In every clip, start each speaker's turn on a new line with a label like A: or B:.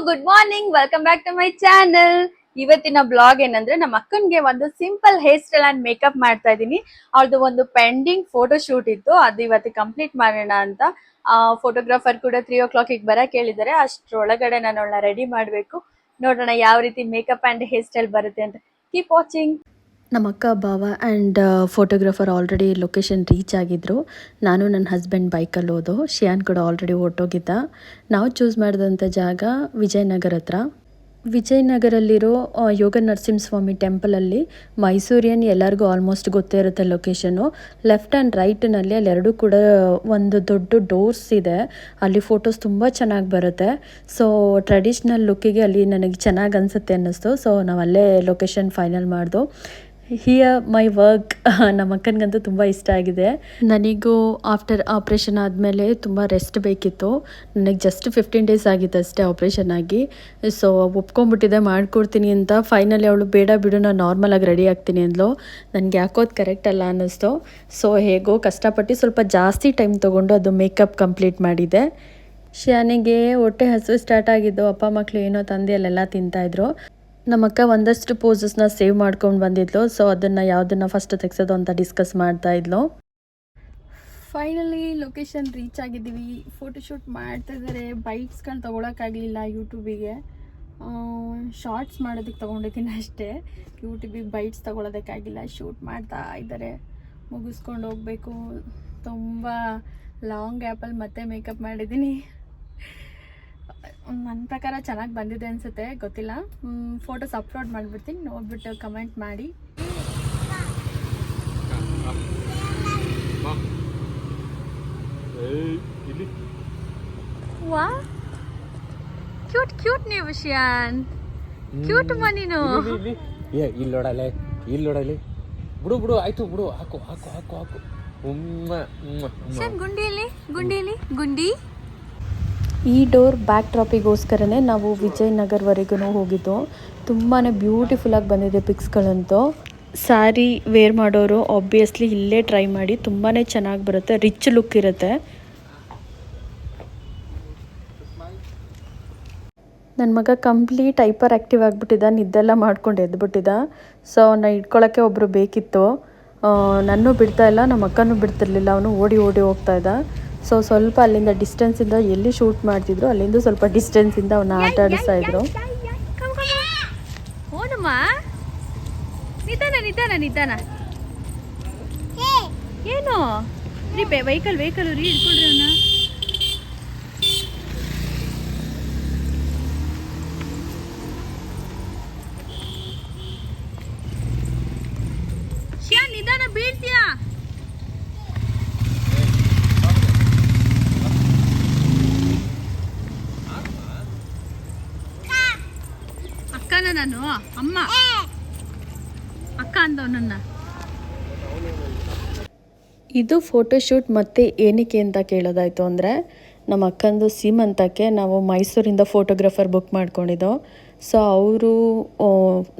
A: Good morning, welcome back to my channel. ಇವತ್ತಿನ blog ಏನಂದ್ರೆ ನಮ್ಮ ಅಕ್ಕನ್ಗೆ ಒಂದು simple hair style and makeup ಮಾಡ್ತಾ ಇದೀನಿ. ಅವ್ರದ್ದು ಒಂದು ಪೆಂಡಿಂಗ್ ಫೋಟೋ ಶೂಟ್ ಇತ್ತು, ಅದು ಇವತ್ತು ಕಂಪ್ಲೀಟ್ ಮಾಡೋಣ ಅಂತ. ಫೋಟೋಗ್ರಾಫರ್ ಕೂಡ 3 o'clock ಬರಕ್ ಹೇಳಿದ್ದಾರೆ. ಅಷ್ಟ್ರೊಳಗಡೆ ನಾನು ಅವಳನ್ನ ರೆಡಿ ಮಾಡಬೇಕು. ನೋಡೋಣ ಯಾವ ರೀತಿ ಮೇಕಪ್ ಅಂಡ್ ಹೇರ್ ಸ್ಟೈಲ್ ಬರುತ್ತೆ ಅಂತ. Keep watching.
B: ನಮ್ಮ ಅಕ್ಕ ಬಾವ and photographer already location reach ಆಗಿದ್ದರು. ನಾನು ನನ್ನ ಹಸ್ಬೆಂಡ್ ಬೈಕಲ್ಲಿ ಹೋದೋ. ಶಿಯಾನ್ ಕೂಡ ಆಲ್ರೆಡಿ ಹೊರಟೋಗಿದ್ದ. ನಾವು ಚೂಸ್ ಮಾಡಿದಂಥ ಜಾಗ ವಿಜಯನಗರ ಹತ್ರ. ವಿಜಯನಗರಲ್ಲಿರೋ ಯೋಗ ನರಸಿಂಹಸ್ವಾಮಿ ಟೆಂಪಲಲ್ಲಿ ಮೈಸೂರಿಯನ್ ಎಲ್ಲರಿಗೂ ಆಲ್ಮೋಸ್ಟ್ ಗೊತ್ತೇ ಇರುತ್ತೆ ಲೊಕೇಶನು. ಲೆಫ್ಟ್ ಆ್ಯಂಡ್ ರೈಟ್ನಲ್ಲಿ ಅಲ್ಲಿ ಎರಡೂ ಕೂಡ ಒಂದು ದೊಡ್ಡ ಡೋರ್ಸ್ ಇದೆ. ಅಲ್ಲಿ ಫೋಟೋಸ್ ತುಂಬ ಚೆನ್ನಾಗಿ ಬರುತ್ತೆ. ಸೊ ಟ್ರೆಡಿಷ್ನಲ್ ಲುಕ್ಕಿಗೆ ಅಲ್ಲಿ ನನಗೆ ಚೆನ್ನಾಗಿ ಅನಿಸುತ್ತೆ ಅನ್ನಿಸ್ತು. ಸೊ ನಾವು ಅಲ್ಲೇ ಲೊಕೇಶನ್ ಫೈನಲ್ ಮಾಡ್ದೋ. Here my work. ನಮ್ಮ ಅಕ್ಕನಿಗಂತೂ ತುಂಬ ಇಷ್ಟ ಆಗಿದೆ. ನನಗೂ ಆಫ್ಟರ್ ಆಪ್ರೇಷನ್ ಆದಮೇಲೆ ತುಂಬ ರೆಸ್ಟ್ ಬೇಕಿತ್ತು. ನನಗೆ ಜಸ್ಟ್ 15 days ಆಗಿತ್ತು ಅಷ್ಟೇ ಆಪ್ರೇಷನ್ ಆಗಿ. ಸೊ ಒಪ್ಕೊಂಡ್ಬಿಟ್ಟಿದೆ, ಮಾಡಿಕೊಡ್ತೀನಿ ಅಂತ. ಫೈನಲಿ ಅವಳು ಬೇಡ ಬಿಡು, ನಾನು ನಾರ್ಮಲಾಗಿ ರೆಡಿ ಆಗ್ತೀನಿ ಅಂದ್ಲು. ನನಗೆ ಯಾಕೋದು ಕರೆಕ್ಟ್ ಅಲ್ಲ ಅನ್ನಿಸ್ತು. ಸೊ ಹೇಗೋ ಕಷ್ಟಪಟ್ಟು ಸ್ವಲ್ಪ ಜಾಸ್ತಿ ಟೈಮ್ ತೊಗೊಂಡು ಅದು ಮೇಕಪ್ ಕಂಪ್ಲೀಟ್ ಮಾಡಿದೆ. ಶಿಯಾನಿಗೆ ಹೊಟ್ಟೆ ಹಸಿವು ಸ್ಟಾರ್ಟ್ ಆಗಿದ್ದು. ಅಪ್ಪ ಮಕ್ಕಳು ಏನೋ ತಂದೆ ಅಲ್ಲೆಲ್ಲ ತಿಂತಾಯಿದ್ರು. ನಮ್ಮಕ್ಕ ಒಂದಷ್ಟು ಪೋಸಸ್ನ ಸೇವ್ ಮಾಡ್ಕೊಂಡು ಬಂದಿದ್ಲು. ಸೊ ಅದನ್ನು ಯಾವುದನ್ನು ಫಸ್ಟ್ ತೆಗ್ಸೋದು ಅಂತ ಡಿಸ್ಕಸ್ ಮಾಡ್ತಾ ಇದ್ಲು. ಫೈನಲಿ ಲೊಕೇಶನ್ ರೀಚ್ ಆಗಿದ್ದೀವಿ. ಫೋಟೋಶೂಟ್ ಮಾಡ್ತಾ ಇದ್ದಾರೆ. ಬೈಟ್ಸ್ಗಳು ತೊಗೊಳಕ್ಕಾಗಲಿಲ್ಲ ಯೂಟ್ಯೂಬಿಗೆ. ಶಾರ್ಟ್ಸ್ ಮಾಡೋದಕ್ಕೆ ತೊಗೊಂಡಿದ್ದೀನಿ ಅಷ್ಟೇ. ಯೂಟ್ಯೂಬಿಗೆ ಬೈಟ್ಸ್ ತೊಗೊಳೋದಕ್ಕಾಗಿಲ್ಲ. ಶೂಟ್ ಮಾಡ್ತಾ ಇದ್ದಾರೆ. ಮುಗಿಸ್ಕೊಂಡು ಹೋಗಬೇಕು. ತುಂಬ ಲಾಂಗ್ ಗ್ಯಾಪಲ್ಲಿ ಮತ್ತೆ ಮೇಕಪ್ ಮಾಡಿದ್ದೀನಿ. ನನ್ನ ಪ್ರಕಾರ ಚೆನ್ನಾಗಿ ಬಂದಿದೆ ಅನಿಸುತ್ತೆ, ಗೊತ್ತಿಲ್ಲ. ಫೋಟೋಸ್ ಅಪ್ಲೋಡ್ ಮಾಡಿಬಿಡ್ತೀನಿ, ನೋಡಿಬಿಟ್ಟು ಕಮೆಂಟ್ ಮಾಡಿ. ವಾ ಕ್ಯೂಟ್ ಕ್ಯೂಟ್ ನೀವು ಶಿಯಾನ್, ಕ್ಯೂಟ್ ನೀನು.
C: ಇಲ್ಲಿ ನೋಡಲೆ, ಇಲ್ಲಿ ನೋಡಲಿ. ಬಿಡು ಬಿಡು, ಆಯ್ತು ಬಿಡು. ಹಾಕು ಹಾಕು ಹಾಕು ಹಾಕು.
A: ಗುಂಡಿಯಲ್ಲಿ ಗುಂಡಿಯಲ್ಲಿ ಗುಂಡಿ.
B: ಈ ಡೋರ್ ಬ್ಯಾಕ್ ಡ್ರಾಪಿಗೋಸ್ಕರನೇ ನಾವು ವಿಜಯನಗರವರೆಗೂ ಹೋಗಿದ್ದು. ತುಂಬಾ ಬ್ಯೂಟಿಫುಲ್ಲಾಗಿ ಬಂದಿದೆ ಪಿಕ್ಸ್ಗಳಂತೂ. ಸ್ಯಾರಿ ವೇರ್ ಮಾಡೋರು ಆಬ್ವಿಯಸ್ಲಿ ಇಲ್ಲೇ ಟ್ರೈ ಮಾಡಿ, ತುಂಬಾ ಚೆನ್ನಾಗಿ ಬರುತ್ತೆ. ರಿಚ್ ಲುಕ್ ಇರುತ್ತೆ. ನನ್ನ ಮಗ ಕಂಪ್ಲೀಟ್ ಹೈಪರ್ ಆ್ಯಕ್ಟಿವ್ ಆಗಿಬಿಟ್ಟಿದ್ದ. ನಿದ್ದೆಲ್ಲ ಮಾಡ್ಕೊಂಡು ಎದ್ಬಿಟ್ಟಿದ್ದ. ಸೊ ಅವನ್ನ ಇಟ್ಕೊಳ್ಳೋಕ್ಕೆ ಒಬ್ಬರು ಬೇಕಿತ್ತು. ನನ್ನೂ ಬಿಡ್ತಾಯಿಲ್ಲ, ನಮ್ಮ ಅಕ್ಕನೂ ಬಿಡ್ತಿರ್ಲಿಲ್ಲ. ಅವನು ಓಡಿ ಓಡಿ ಹೋಗ್ತಾಯಿದ್ದ. ಸೊ ಸ್ವಲ್ಪ ಅಲ್ಲಿಂದ ಡಿಸ್ಟೆನ್ಸಿಂದ ಎಲ್ಲಿ ಶೂಟ್ ಮಾಡ್ತಿದ್ರು ಅಲ್ಲಿಂದ ಸ್ವಲ್ಪ ಡಿಸ್ಟೆನ್ಸಿಂದ ಅವನ್ನ ಆಟ ಆಡಿಸ್ತಾ ಇದ್ರು.
A: ಓನಮ್ಮ ನಿಧಾನ ನಿಧಾನ ನಿಧಾನ. ಏನು ರೀ ವೆಹಿಕಲ್ ರೀ ಇಟ್ಕೊಳ್ರಿ ಅವನ್ನ. ನಿಧಾನ ಬೀಳ್ತೀಯಾ. ಅಕ್ಕನ ನಾನು ಅಮ್ಮ ಅಕ್ಕ ಅಂದವ್ ನನ್ನ.
B: ಇದು ಫೋಟೋಶೂಟ್ ಮತ್ತೆ ಏನಕ್ಕೆ ಅಂತ ಕೇಳೋದಾಯಿತು ಅಂದರೆ, ನಮ್ಮ ಅಕ್ಕಂದು ಸೀಮಂತಕ್ಕೆ ನಾವು ಮೈಸೂರಿಂದ ಫೋಟೋಗ್ರಾಫರ್ ಬುಕ್ ಮಾಡ್ಕೊಂಡಿದ್ದೋ. ಸೊ ಅವರು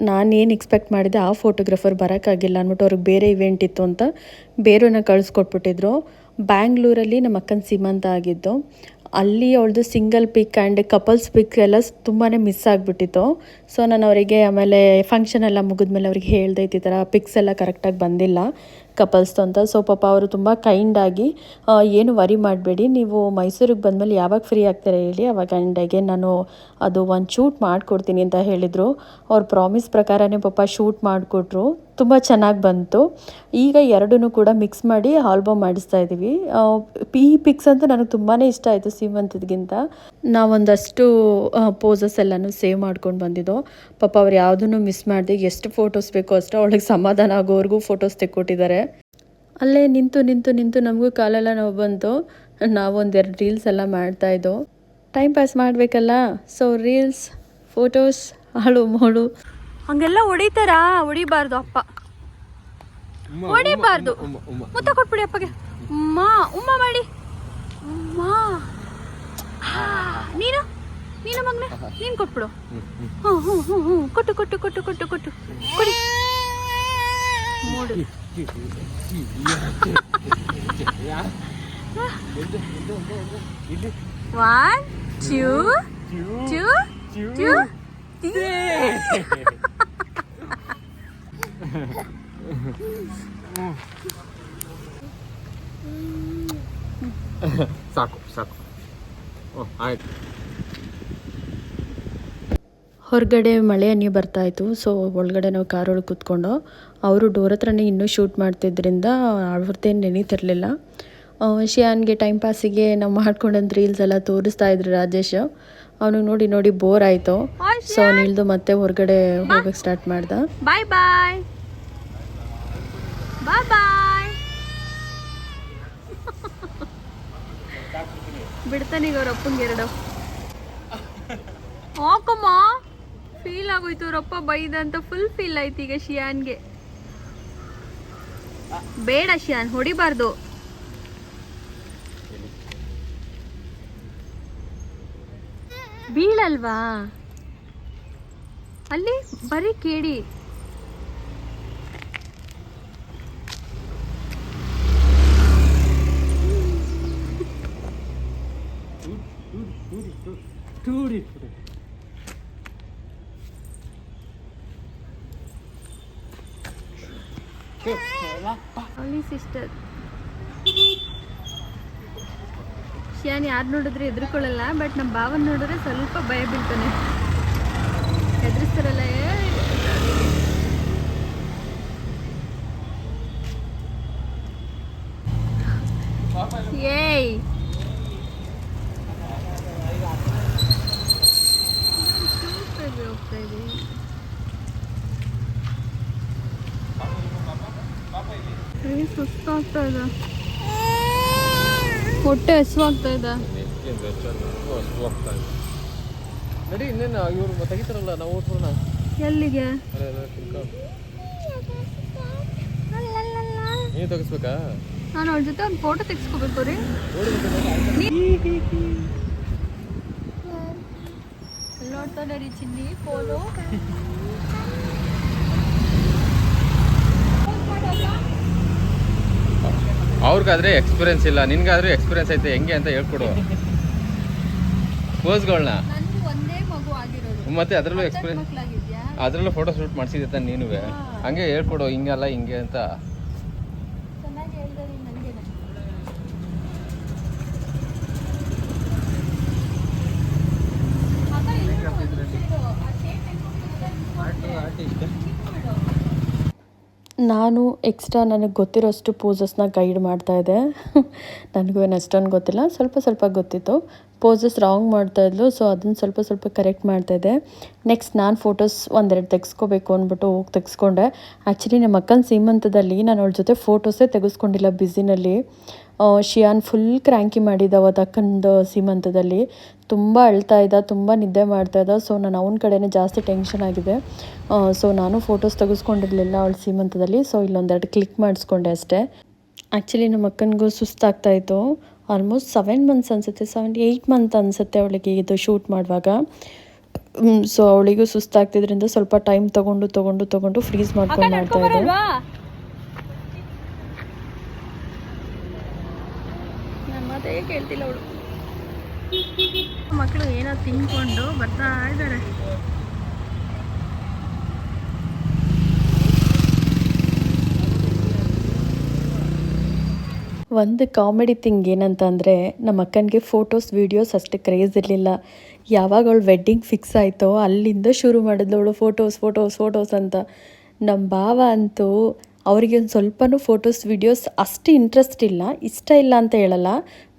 B: ನಾನೇನು ಎಕ್ಸ್ಪೆಕ್ಟ್ ಮಾಡಿದೆ ಆ ಫೋಟೋಗ್ರಾಫರ್ ಬರೋಕ್ಕಾಗಿಲ್ಲ ಅಂದ್ಬಿಟ್ಟು ಅವ್ರಿಗೆ ಬೇರೆ ಇವೆಂಟ್ ಇತ್ತು ಅಂತ ಬೇರೆಯವ್ರನ್ನ ಕಳಿಸ್ಕೊಟ್ಬಿಟ್ಟಿದ್ರು. ಬ್ಯಾಂಗ್ಳೂರಲ್ಲಿ ನಮ್ಮ ಅಕ್ಕನ ಸೀಮಂತ ಆಗಿದ್ದು. ಅಲ್ಲಿ ಅವಳದು ಸಿಂಗಲ್ ಪಿಕ್ ಆ್ಯಂಡ್ ಕಪಲ್ಸ್ ಪಿಕ್ ಎಲ್ಲ ತುಂಬಾ ಮಿಸ್ ಆಗಿಬಿಟ್ಟಿತ್ತು. ಸೊ ನಾನು ಅವರಿಗೆ ಆಮೇಲೆ ಫಂಕ್ಷನ್ ಎಲ್ಲ ಮುಗಿದ್ಮೇಲೆ ಅವ್ರಿಗೆ ಹೇಳಿದೆ, ಈ ಥರ ಪಿಕ್ಸ್ ಎಲ್ಲ ಕರೆಕ್ಟಾಗಿ ಬಂದಿಲ್ಲ ಕಪಲ್ಸ್ದು ಅಂತ. ಸೊ ಪಾಪ ಅವರು ತುಂಬ ಕೈಂಡಾಗಿ ಏನು ವರಿ ಮಾಡಬೇಡಿ, ನೀವು ಮೈಸೂರಿಗೆ ಬಂದಮೇಲೆ ಯಾವಾಗ ಫ್ರೀ ಆಗ್ತಾರೆ ಹೇಳಿ, ಅವಾಗ ಆ್ಯಂಡ್ ಅಗೇನ್ ನಾನು ಅದು ಒಂದು ಶೂಟ್ ಮಾಡಿಕೊಡ್ತೀನಿ ಅಂತ ಹೇಳಿದರು. ಅವ್ರ ಪ್ರಾಮಿಸ್ ಪ್ರಕಾರನೇ ಪಾಪ ಶೂಟ್ ಮಾಡಿಕೊಟ್ರು. ತುಂಬ ಚೆನ್ನಾಗಿ ಬಂತು. ಈಗ ಎರಡೂ ಕೂಡ ಮಿಕ್ಸ್ ಮಾಡಿ ಆಲ್ಬಮ್ ಮಾಡಿಸ್ತಾ ಇದ್ದೀವಿ. ಈ ಪಿಕ್ಸ್ ಅಂತೂ ನನಗೆ ತುಂಬಾ ಇಷ್ಟ ಆಯಿತು ಸೀಮಂತದ್ಗಿಂತ. ನಾವೊಂದಷ್ಟು ಪೋಸಸ್ ಎಲ್ಲನೂ ಸೇವ್ ಮಾಡ್ಕೊಂಡು ಬಂದಿದ್ದೋ. ಪಾಪ ಅವ್ರು ಯಾವುದನ್ನು ಮಿಸ್ ಮಾಡಿದೆ, ಎಷ್ಟು ಫೋಟೋಸ್ ಬೇಕೋ ಅಷ್ಟು ಅವಳಿಗೆ ಸಮಾಧಾನ ಆಗೋವರೆಗೂ ಫೋಟೋಸ್ ತೆಕ್ಕೊಟ್ಟಿದ್ದಾರೆ. ಅಲ್ಲೇ ನಿಂತು ನಿಂತು ನಿಂತು ನಮಗೂ ಕಾಲೆಲ್ಲ ನೋವು ಬಂತು. ನಾವೊಂದೆರಡು ರೀಲ್ಸ್ ಎಲ್ಲ ಮಾಡ್ತಾಯಿದ್ದೋ. ಟೈಮ್ ಪಾಸ್ ಮಾಡಬೇಕಲ್ಲ. ಸೊ ರೀಲ್ಸ್, ಫೋಟೋಸ್, ಹಾಳು ಮೋಳು
A: ಹಂಗೆಲ್ಲ ಹೊಡಿತಾರಾ? ಹೊಡಿಬಾರ್ದು ಅಪ್ಪ, ಹೊಡಿಬಾರ್ದು. ಮುತ್ತ ಕೊಟ್ಬಿಡಿ ಅಪ್ಪಗೆ. ಉಮ್ಮ ಉಮ್ಮ ಮಾಡಿ. ಉಮ್ಮ ನೀನು ನೀನು ಮಗನೇ ನೀನು ಕೊಟ್ಬಿಡು. ಹ್ಞೂ ಹ್ಞೂ ಹ್ಞೂ ಹ್ಞೂ ಕೊಟ್ಟು ಕೊಟ್ಟು ಕೊಟ್ಟು ಕೊಟ್ಟು ಕೊಟ್ಟು ಕೊಡಿ. ಮೂಡು. One, two,
C: ಸಾಕು ಸಾಕು. ಆಯ್ತು.
B: ಹೊರಗಡೆ ಮಳೆ ಹನಿ ಬರ್ತಾಯಿತ್ತು. ಸೊ ಒಳಗಡೆ ನಾವು ಕಾರೊಳಗೆ ಕೂತ್ಕೊಂಡು ಅವರು ಡೋರ್ ಹತ್ರನೇ ಇನ್ನೂ ಶೂಟ್ ಮಾಡ್ತಿದ್ದರಿಂದ ಅವ್ರದ್ದೇನು ನೆನೀತಿರಲಿಲ್ಲ. ಶಿಯಾನ್ಗೆ ಟೈಮ್ ಪಾಸಿಗೆ ನಾವು ಮಾಡ್ಕೊಂಡಂತ ರೀಲ್ಸ್ ಎಲ್ಲ ತೋರಿಸ್ತಾ ಇದ್ರು ರಾಜೇಶ್. ಅವನಿಗೆ ನೋಡಿ ನೋಡಿ ಬೋರ್ ಆಯಿತು. ಸೊ ನಿಲ್ದು ಮತ್ತೆ ಹೊರಗಡೆ ಹೋಗಕ್ಕೆ ಸ್ಟಾರ್ಟ್ ಮಾಡ್ದ.
A: ಬಾಯ್ ಬಾಯ್ ಬಾಯ್ ಬಾಯ್. ಬಿಡ್ತಾನೀಗ ಅವ್ರ ಅಪ್ಪಂಗೆ ಎರಡು. ಹಾಕಮ್ಮ ಫೀಲ್ ಆಗೋಯ್ತು ಅವ್ರಪ್ಪ ಬೈದ ಅಂತ. ಫುಲ್ ಫೀಲ್ ಆಯ್ತು ಈಗ ಶಿಯಾನ್ಗೆ. ಬೇಡ ಶಿಯಾನ್, ಹೊಡಿಬಾರ್ದು. ಬೀಳಲ್ವಾ ಅಲ್ಲಿ, ಬರೀ ಕೇಳಿ. ಅವಳಿ ಸಿಸ್ಟರ್ ಶಿಯಾನ್ ಯಾರು ನೋಡಿದ್ರೆ ಎದ್ರುಕೊಳ್ಳಲ್ಲ, ಬಟ್ ನಮ್ಮ ಭಾವನ್ ನೋಡಿದ್ರೆ ಸ್ವಲ್ಪ ಭಯ ಬೀಳ್ತಾನೆ. ಹೆದರಿಸ್ತಾರಲ್ಲ. ಏಯ್ ಹೋಗ್ತಾ ಇದೆ. ಸುಸ್ತಾಗ್ತಾ ಇದೆ, ಹೊಟ್ಟೆ ಹಸುವಾಗ್ತಾ ಇದೆ.
C: ನಡಿ ಇನ್ನೇನು ಇವ್ರು ತೆಗಿತಾರಲ್ಲ, ನಾವು ಓದ್ಬೋಣ.
A: ಎಲ್ಲಿಗೆ?
C: ನೀವು ತೆಗಿಸ್ಬೇಕಾ?
A: ನಾನು ಅವ್ರ ಜೊತೆ ಒಂದು ಫೋಟೋ ತೆಗಿಸ್ಕೋಬೇಕು ರೀ. ನೋಡ್ತಾನೆ ರೀ ಚಿನ್ನಿ ಫೋಟೋ.
C: ಅವ್ರಿಗಾದ್ರೆ ಎಕ್ಸ್ಪೀರಿಯನ್ಸ್ ಇಲ್ಲ, ನಿನ್ಗಾದ್ರೂ ಎಕ್ಸ್ಪೀರಿಯನ್ಸ್ ಐತೆ. ಹೆಂಗೆ ಅಂತ ಹೇಳ್ಕೊಡು ಪೋಸ್ಗಳನ್ನ.
A: ನನಗೂ ಒಂದೇ ಮಗು ಆಗಿರೋದು,
C: ಮತ್ತೆ ಅದರಲ್ಲೂ ಎಕ್ಸ್ಪೀರಿಯನ್ಸ್,
A: ಮಕ್ಕಳಾಗಿದ್ಯಾ?
C: ಅದರಲ್ಲೂ ಫೋಟೋ ಶೂಟ್ ಮಾಡಿಸಿದ್ದೆ ತಾನೆ ನೀನು. ಹಂಗೆ ಹೇಳ್ಕೊಡು, ಹಿಂಗಲ್ಲ ಹಿಂಗೆ ಅಂತ.
A: ಚೆನ್ನಾಗಿ ಹೇಳಿದ್ರೆ ನನಗೇನೆ.
B: ನಾನು ಎಕ್ಸ್ಟ್ರಾ ನನಗೆ ಗೊತ್ತಿರೋಷ್ಟು ಪೋಸಸ್ನ ಗೈಡ್ ಮಾಡ್ತಾಯಿದ್ದೆ. ನನಗೂ ಏನು ಅಷ್ಟೊಂದು ಗೊತ್ತಿಲ್ಲ, ಸ್ವಲ್ಪ ಸ್ವಲ್ಪ ಗೊತ್ತಿತ್ತು. ಪೋಸಸ್ ರಾಂಗ್ ಮಾಡ್ತಾಯಿದ್ಲು, ಸೊ ಅದನ್ನು ಸ್ವಲ್ಪ ಸ್ವಲ್ಪ ಕರೆಕ್ಟ್ ಮಾಡ್ತಾಯಿದ್ದೆ. ನೆಕ್ಸ್ಟ್ ನಾನು ಫೋಟೋಸ್ ಒಂದೆರಡು ತೆಗೆಸ್ಕೋಬೇಕು ಅಂದ್ಬಿಟ್ಟು ಹೋಗಿ ತೆಗೆಸ್ಕೊಂಡೆ. ಆ್ಯಕ್ಚುಲಿ ನಮ್ಮ ಅಕ್ಕನ ಸೀಮಂತದಲ್ಲಿ ನಾನು ಅವಳ ಜೊತೆ ಫೋಟೋಸೇ ತೆಗೆಸ್ಕೊಂಡಿಲ್ಲ ಬ್ಯುಸಿನಲ್ಲಿ. ಶಿಯಾನ್ ಫುಲ್ ಕ್ರ್ಯಾಂಕಿ ಮಾಡಿದ್ದ ಅವತ್ತು ಅಕ್ಕಂದು ಸೀಮಂತದಲ್ಲಿ. ತುಂಬ ಅಳ್ತಾ ಇದ್ದ, ತುಂಬ ನಿದ್ದೆ ಮಾಡ್ತಾಯಿದ್ದ. ಸೊ ನಾನು ಅವನ ಕಡೆನೇ ಜಾಸ್ತಿ ಟೆನ್ಷನ್ ಆಗಿದೆ. ಸೊ ನಾನು ಫೋಟೋಸ್ ತೆಗೆಸ್ಕೊಂಡಿರಲಿಲ್ಲ ಅವಳ ಸೀಮಂತದಲ್ಲಿ. ಸೊ ಇಲ್ಲೊಂದೆರಡು ಕ್ಲಿಕ್ ಮಾಡಿಸ್ಕೊಂಡೆ ಅಷ್ಟೇ. ಆ್ಯಕ್ಚುಲಿ ನಮ್ಮ ಅಕ್ಕನಿಗೂ ಸುಸ್ತಾಗ್ತಾಯಿತ್ತು. ಆಲ್ಮೋಸ್ಟ್ 7 ಮಂತ್ಸ್ ಅನಿಸುತ್ತೆ, 7-8 ಮಂತ್ ಅನಿಸುತ್ತೆ ಅವಳಿಗೆ ಇದು ಶೂಟ್ ಮಾಡುವಾಗ. ಸೊ ಅವಳಿಗೂ ಸುಸ್ತಾಗ್ತಿದ್ರಿಂದ ಸ್ವಲ್ಪ ಟೈಮ್ ತೊಗೊಂಡು ಫ್ರೀಸ್ ಮಾಡ್ಕೊಂಡು ಮಾಡ್ತಾಯಿದ್ದೆ.
A: ನನ್ನ ಮಾತೇ ಕೇಳ್ತಿಲ್ಲ ಅವಳು. ಮಕ್ಕಳು ಏನೋ ತಿನ್ಕೊಂಡು ಬರ್ತಾ ಇದ್ದಾರೆ.
B: ಒಂದು ಕಾಮಿಡಿ ಥಿಂಗ್ ಏನಂತ ಅಂದರೆ, ನಮ್ಮ ಅಕ್ಕನಿಗೆ ಫೋಟೋಸ್ ವೀಡಿಯೋಸ್ ಅಷ್ಟು ಕ್ರೇಜ್ ಇರಲಿಲ್ಲ. ಯಾವಾಗ ಅವಳು ವೆಡ್ಡಿಂಗ್ ಫಿಕ್ಸ್ ಆಯಿತೋ ಅಲ್ಲಿಂದ ಶುರು ಮಾಡಿದ್ಲು ಅವಳು ಫೋಟೋಸ್ ಅಂತ. ನಮ್ಮ ಭಾವ ಅಂತೂ ಅವರಿಗೆ ಒಂದು ಸ್ವಲ್ಪನೂ ಫೋಟೋಸ್ ವೀಡಿಯೋಸ್ ಅಷ್ಟು ಇಂಟ್ರೆಸ್ಟ್ ಇಲ್ಲ, ಇಷ್ಟ ಇಲ್ಲ ಅಂತ ಹೇಳಲ್ಲ,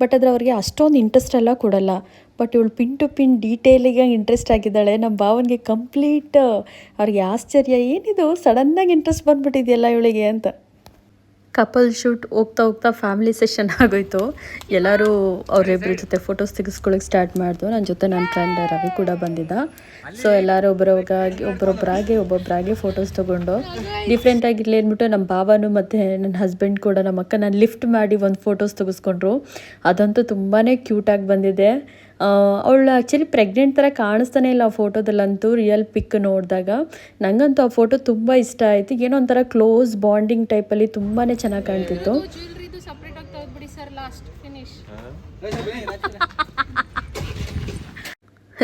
B: ಬಟ್ ಆದರೆ ಅವ್ರಿಗೆ ಅಷ್ಟೊಂದು ಇಂಟ್ರೆಸ್ಟ್ ಎಲ್ಲ ಕೊಡಲ್ಲ. ಬಟ್ ಇವಳು ಪಿನ್ ಟು ಪಿನ್ ಡೀಟೇಲಿಗೆ ಇಂಟ್ರೆಸ್ಟ್ ಆಗಿದ್ದಾಳೆ. ನಮ್ಮ ಭಾವನಿಗೆ ಕಂಪ್ಲೀಟ್ ಅವ್ರಿಗೆ ಆಶ್ಚರ್ಯ, ಏನಿದು ಸಡನ್ನಾಗಿ ಇಂಟ್ರೆಸ್ಟ್ ಬಂದುಬಿಟ್ಟಿದೆಯಲ್ಲ ಇವಳಿಗೆ ಅಂತ. ಕಪಲ್ ಶೂಟ್ ಹೋಗ್ತಾ ಫ್ಯಾಮಿಲಿ ಸೆಷನ್ ಆಗೋಯ್ತು. ಎಲ್ಲರೂ ಅವರಿಬ್ಬರ ಜೊತೆ ಫೋಟೋಸ್ ತೆಗೆಸ್ಕೊಳ್ಳೋಕೆ ಸ್ಟಾರ್ಟ್ ಮಾಡಿದ್ರು. ನನ್ನ ಜೊತೆ ನನ್ನ ಫ್ರೆಂಡ್ ರವಿ ಕೂಡ ಬಂದಿದ್ದ. ಸೊ ಎಲ್ಲರೂ ಒಬ್ಬೊಬ್ಬರಾಗೆ ಫೋಟೋಸ್ ತೊಗೊಂಡು ಡಿಫ್ರೆಂಟಾಗಿರಲಿ ಅಂದ್ಬಿಟ್ಟು ನಮ್ಮ ಭಾವನು ಮತ್ತು ನನ್ನ ಹಸ್ಬೆಂಡ್ ಕೂಡ ನಮ್ಮ ಅಕ್ಕನ ಲಿಫ್ಟ್ ಮಾಡಿ ಒಂದು ಫೋಟೋಸ್ ತೆಗೆಸ್ಕೊಂಡ್ರು. ಅದಂತೂ ತುಂಬಾ ಕ್ಯೂಟಾಗಿ ಬಂದಿದೆ. ಅವಳು ಆ್ಯಕ್ಚುಲಿ ಪ್ರೆಗ್ನೆಂಟ್ ಥರ ಕಾಣಿಸ್ತಾನೆ ಇಲ್ಲ ಆ ಫೋಟೋದಲ್ಲಂತೂ, ರಿಯಲ್ ಪಿಕ್ ನೋಡಿದಾಗ. ನನಗಂತೂ ಆ ಫೋಟೋ ತುಂಬ ಇಷ್ಟ ಆಯಿತು. ಏನೋ ಒಂಥರ ಕ್ಲೋಸ್ ಬಾಂಡಿಂಗ್ ಟೈಪಲ್ಲಿ ತುಂಬಾ ಚೆನ್ನಾಗಿ ಕಾಣ್ತಿತ್ತು.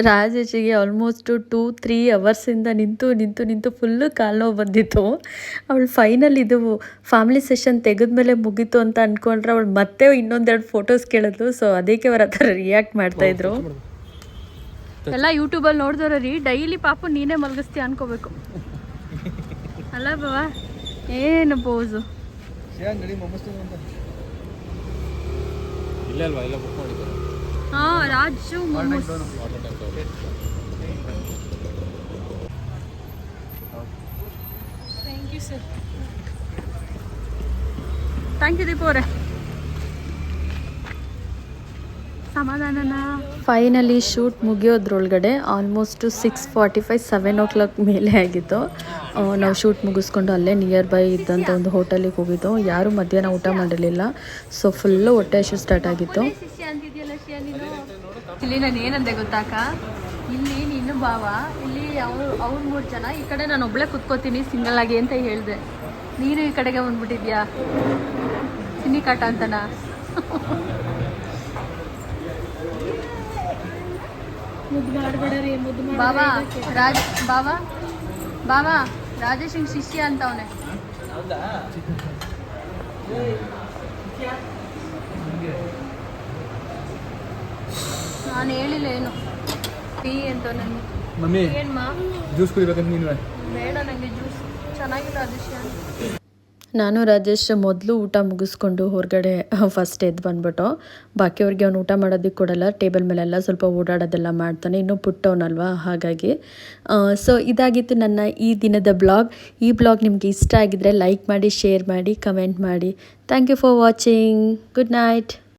B: ರಾಜೇಶಿಗೆ ಆಲ್ಮೋಸ್ಟು 2-3 ಅವರ್ಸಿಂದ ನಿಂತು ಫುಲ್ಲು ಕಾಲು ನೋವು ಬಂದಿತ್ತು. ಅವಳು ಫೈನಲ್ ಇದು ಫ್ಯಾಮಿಲಿ ಸೆಷನ್ ತೆಗೆದ್ಮೇಲೆ ಮುಗೀತು ಅಂತ ಅಂದ್ಕೊಂಡ್ರೆ ಅವಳು ಮತ್ತೆ ಇನ್ನೊಂದೆರಡು ಫೋಟೋಸ್ ಕೇಳಿದ್ಲು. ಸೊ ಅದಕ್ಕೆ ಅವ್ರ ಆ ಥರ ರಿಯಾಕ್ಟ್ ಮಾಡ್ತಾಯಿದ್ರು.
A: ಎಲ್ಲ ಯೂಟ್ಯೂಬಲ್ಲಿ ನೋಡಿದವ್ರ ರೀ ಡೈಲಿ ಪಾಪು ನೀನೇ ಮಲಗಿಸ್ತೀಯ ಅನ್ಕೋಬೇಕು ಅಲ್ಲ ಬಾವಾ. ಏನು ಪೋಸು.
C: ಇಲ್ಲ ಅಲ್ವಾ, ಇಲ್ಲ ಬುಕ್ ಮಾಡಿದ್ದಾರೆ.
A: ಹಾಂ Raju momos. Thank you sir. Thank you Deepu ಅವರೇ. ಸಮಾಧಾನನಾ.
B: ಫೈನಲಿ ಶೂಟ್ ಮುಗಿಯೋದ್ರೊಳಗಡೆ ಆಲ್ಮೋಸ್ಟು 6:45 7 o'clock ಮೇಲೆ ಆಗಿತ್ತು. ನಾವು ಶೂಟ್ ಮುಗಿಸ್ಕೊಂಡು ಅಲ್ಲೇ ನಿಯರ್ ಬೈ ಇದ್ದಂಥ ಒಂದು ಹೋಟೆಲಿಗೆ ಹೋಗಿದ್ದು. ಯಾರೂ ಮಧ್ಯಾಹ್ನ ಊಟ ಮಾಡಿರಲಿಲ್ಲ. ಸೊ ಫುಲ್ಲು ಹೊಟ್ಟೆ ಹಸಿವು ಸ್ಟಾರ್ಟ್ ಆಗಿತ್ತು.
A: ಇಲ್ಲಿ ನಾನು ಏನಂದೆ ಗೊತ್ತಾಕ, ಇಲ್ಲಿ ನೀನು ಬಾವ, ಇಲ್ಲಿ ಅವ್ರು 3 ಜನ, ಈ ಕಡೆ ನಾನು ಒಬ್ಳೆ ಕುತ್ಕೋತೀನಿ ಸಿಂಗಲ್ ಆಗಿ ಅಂತ ಹೇಳಿದೆ. ನೀನು ಈ ಕಡೆಗೆ ಬಂದ್ಬಿಟ್ಟಿದ್ಯಾ ಚಿನ್ನಿ ಕಾಟ ಅಂತನಾ. ಬಾಬಾ ಬಾಬಾ ರಾಜೇಶ್ ಹಿಂಗ್ ಶಿಷ್ಯ ಅಂತ ಅವನೇ. ನಾನು ಹೇಳಿಲ್ಲ ಏನು ಟೀ ಅಂತ ನನಗೆ.
C: ಮಮ್ಮಿ
A: ಏನ್ಮಾ
C: ಜ್ಯೂಸ್ ಕುಡಿಬೇಕಂತ ನೀನು.
A: ಬೇಡ ನನಗೆ ಜ್ಯೂಸ್ ಚೆನ್ನಾಗಿಲ್ಲ ಅದೃಶ್ಯ.
B: ನಾನು ರಾಜೇಶ್ ಮೊದಲು ಊಟ ಮುಗಿಸ್ಕೊಂಡು ಹೊರಗಡೆ ಫಸ್ಟ್ ಎದ್ದು ಬಂದ್ಬಿಟ್ಟು, ಬಾಕಿಯವ್ರಿಗೆ ಅವ್ನು ಊಟ ಮಾಡೋದಕ್ಕೆ ಕೊಡಲ್ಲ. ಟೇಬಲ್ ಮೇಲೆಲ್ಲ ಸ್ವಲ್ಪ ಓಡಾಡೋದೆಲ್ಲ ಮಾಡ್ತಾನೆ, ಇನ್ನೂ ಪುಟ್ಟವನಲ್ವಾ ಹಾಗಾಗಿ. ಸೊ ಇದಾಗಿತ್ತು ನನ್ನ ಈ ದಿನದ ಬ್ಲಾಗ್. ಈ ಬ್ಲಾಗ್ ನಿಮಗೆ ಇಷ್ಟ ಆಗಿದ್ರೆ ಲೈಕ್ ಮಾಡಿ, ಶೇರ್ ಮಾಡಿ, ಕಮೆಂಟ್ ಮಾಡಿ. Thank you for watching. Good night.